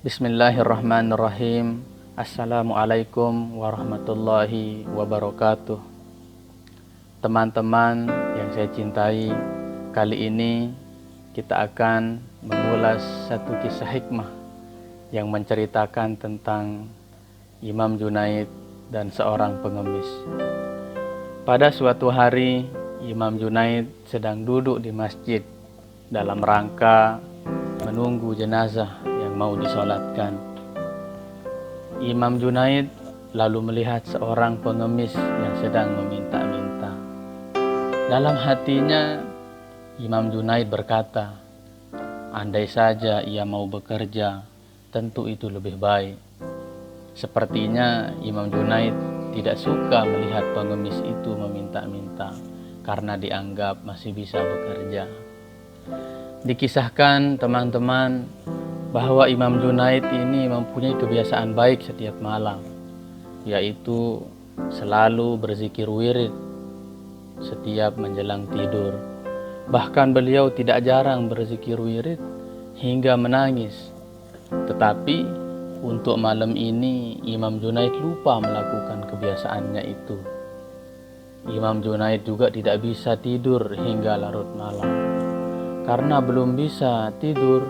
Bismillahirrahmanirrahim. Assalamualaikum warahmatullahi wabarakatuh. Teman-teman yang saya cintai, kali ini kita akan mengulas satu kisah hikmah yang menceritakan tentang Imam Junaid dan seorang pengemis. Pada suatu hari, Imam Junaid sedang duduk di masjid dalam rangka menunggu jenazah yang mau disolatkan. Imam Junaid lalu melihat seorang pengemis yang sedang meminta-minta. Dalam hatinya, Imam Junaid berkata, andai saja ia mau bekerja, tentu itu lebih baik. Sepertinya Imam Junaid tidak suka melihat pengemis itu meminta-minta karena dianggap masih bisa bekerja. Dikisahkan teman-teman bahwa Imam Junaid ini mempunyai kebiasaan baik setiap malam, yaitu selalu berzikir wirid setiap menjelang tidur. Bahkan beliau tidak jarang berzikir wirid hingga menangis. Tetapi untuk malam ini Imam Junaid lupa melakukan kebiasaannya itu. Imam Junaid juga tidak bisa tidur hingga larut malam. Karena belum bisa tidur,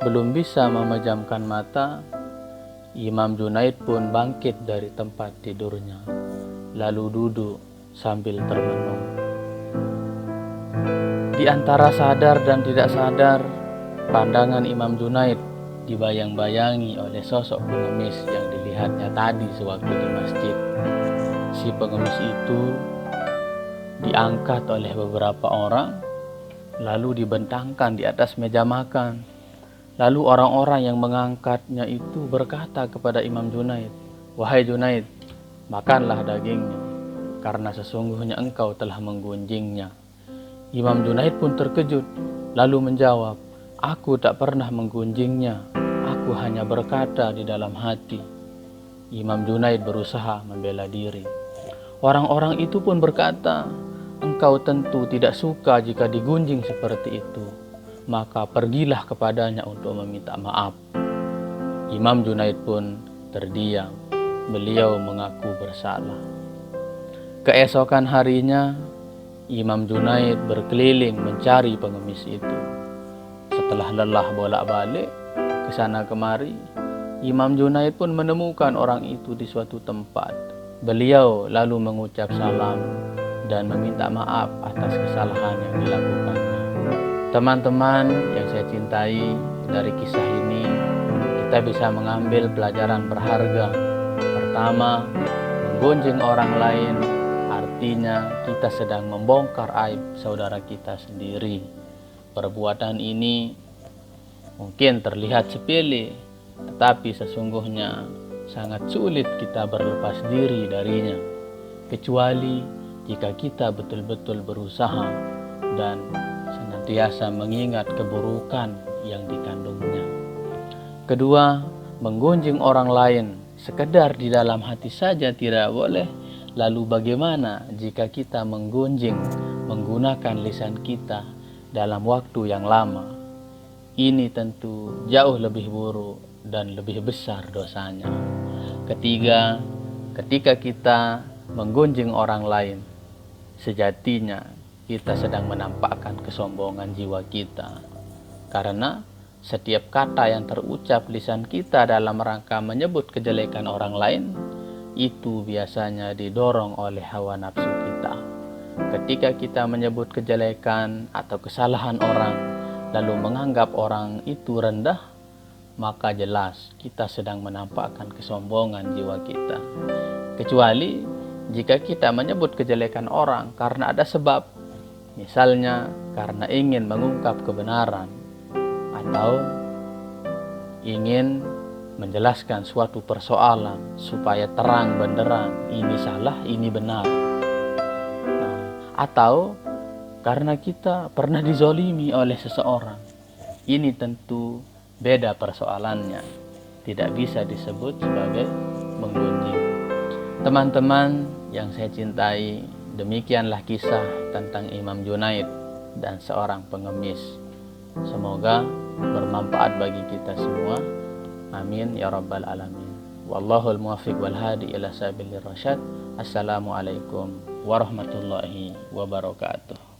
belum bisa memejamkan mata, Imam Junaid pun bangkit dari tempat tidurnya, lalu duduk sambil termenung. Di antara sadar dan tidak sadar, pandangan Imam Junaid dibayang-bayangi oleh sosok pengemis yang dilihatnya tadi sewaktu di masjid. Si pengemis itu diangkat oleh beberapa orang, lalu dibentangkan di atas meja makan. Lalu orang-orang yang mengangkatnya itu berkata kepada Imam Junaid, wahai Junaid, makanlah dagingnya, karena sesungguhnya engkau telah menggunjingnya. Imam Junaid pun terkejut, lalu menjawab, aku tak pernah menggunjingnya, aku hanya berkata di dalam hati. Imam Junaid berusaha membela diri. Orang-orang itu pun berkata, engkau tentu tidak suka jika digunjing seperti itu, maka pergilah kepadanya untuk meminta maaf. Imam Junaid pun terdiam. Beliau mengaku bersalah. Keesokan harinya, Imam Junaid berkeliling mencari pengemis itu. Setelah lelah bolak-balik ke sana kemari, Imam Junaid pun menemukan orang itu di suatu tempat. Beliau lalu mengucap salam dan meminta maaf atas kesalahan yang dilakukannya. Teman-teman yang saya cintai, dari kisah ini kita bisa mengambil pelajaran berharga. Pertama, menggunjing orang lain artinya kita sedang membongkar aib saudara kita sendiri. Perbuatan ini mungkin terlihat sepele, tetapi sesungguhnya sangat sulit kita berlepas diri darinya, kecuali jika kita betul-betul berusaha dan senantiasa mengingat keburukan yang dikandungnya. Kedua, menggunjing orang lain sekedar di dalam hati saja tidak boleh. Lalu bagaimana jika kita menggunjing menggunakan lisan kita dalam waktu yang lama? Ini tentu jauh lebih buruk dan lebih besar dosanya. Ketiga, ketika kita menggunjing orang lain, sejatinya kita sedang menampakkan kesombongan jiwa kita. Karena setiap kata yang terucap lisan kita dalam rangka menyebut kejelekan orang lain, itu biasanya didorong oleh hawa nafsu kita. Ketika kita menyebut kejelekan atau kesalahan orang, lalu menganggap orang itu rendah, maka jelas kita sedang menampakkan kesombongan jiwa kita. Kecuali jika kita menyebut kejelekan orang karena ada sebab, misalnya karena ingin mengungkap kebenaran atau ingin menjelaskan suatu persoalan supaya terang benderang, ini salah, ini benar. Atau karena kita pernah dizolimi oleh seseorang, ini tentu beda persoalannya, tidak bisa disebut sebagai menggunjing. Teman-teman yang saya cintai, demikianlah kisah tentang Imam Junaid dan seorang pengemis. Semoga bermanfaat bagi kita semua. Amin ya rabbal alamin. Wallahul muwaffiq wal hadi ila sabilir rasyad. Assalamualaikum warahmatullahi wabarakatuh.